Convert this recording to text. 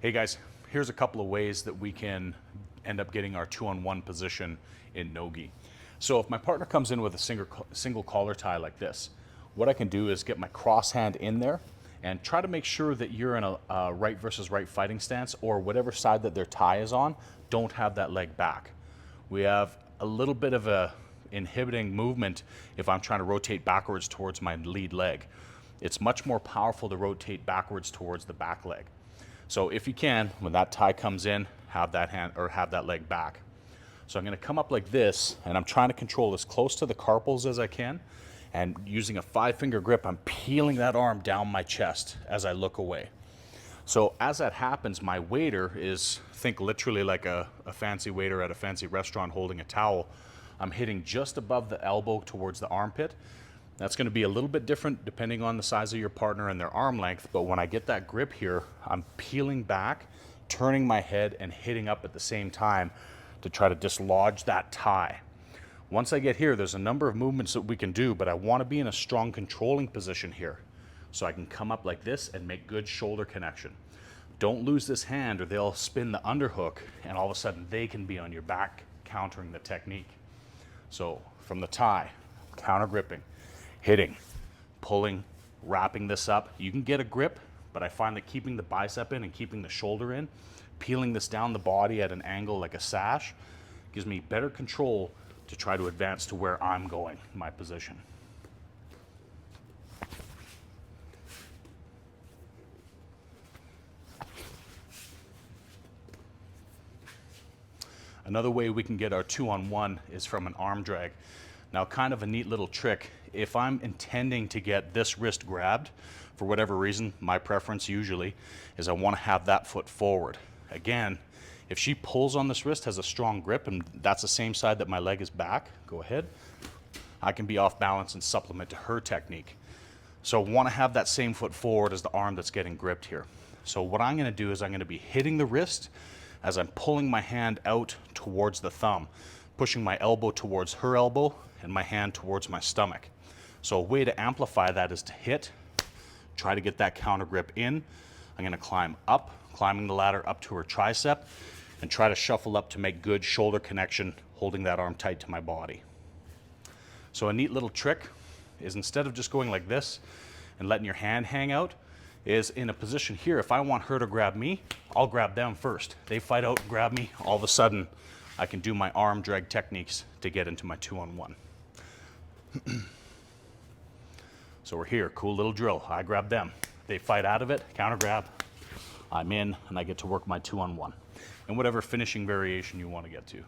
Hey guys, here's a couple of ways that we can end up getting our 2-on-1 position in no-gi. So if my partner comes in with a single collar tie like this, what I can do is get my cross hand in there and try to make sure that you're in a right versus right fighting stance, or whatever side that their tie is on, don't have that leg back. We have a little bit of a inhibiting movement if I'm trying to rotate backwards towards my lead leg. It's much more powerful to rotate backwards towards the back leg. So if you can, when that tie comes in, have that hand or have that leg back. So I'm going to come up like this, and I'm trying to control as close to the carpals as I can. And using a 5-finger grip, I'm peeling that arm down my chest as I look away. So as that happens, my waiter is, think literally like a fancy waiter at a fancy restaurant holding a towel. I'm hitting just above the elbow towards the armpit. That's going to be a little bit different depending on the size of your partner and their arm length, but when I get that grip here, I'm peeling back, turning my head, and hitting up at the same time to try to dislodge that tie. Once I get here, there's a number of movements that we can do, but I want to be in a strong controlling position here so I can come up like this and make good shoulder connection. Don't lose this hand or they'll spin the underhook and all of a sudden they can be on your back countering the technique. So from the tie, counter gripping, hitting, pulling, wrapping this up. You can get a grip, but I find that keeping the bicep in and keeping the shoulder in, peeling this down the body at an angle like a sash, gives me better control to try to advance to where I'm going, my position. Another way we can get our 2-on-1 is from an arm drag. Now, kind of a neat little trick. If I'm intending to get this wrist grabbed, for whatever reason, my preference usually is I want to have that foot forward. Again, if she pulls on this wrist, has a strong grip, and that's the same side that my leg is back, go ahead. I can be off balance and supplement to her technique. So I want to have that same foot forward as the arm that's getting gripped here. So what I'm going to do is I'm going to be hitting the wrist as I'm pulling my hand out towards the thumb, pushing my elbow towards her elbow and my hand towards my stomach. So a way to amplify that is to hit, try to get that counter grip in. I'm going to climb up, climbing the ladder up to her tricep, and try to shuffle up to make good shoulder connection, holding that arm tight to my body. So a neat little trick is, instead of just going like this and letting your hand hang out, is in a position here, if I want her to grab me, I'll grab them first. They fight out and grab me, all of a sudden I can do my arm drag techniques to get into my 2-on-1. So we're here, cool little drill. I grab them, they fight out of it, counter grab, I'm in, and I get to work my 2-on-1. And whatever finishing variation you want to get to.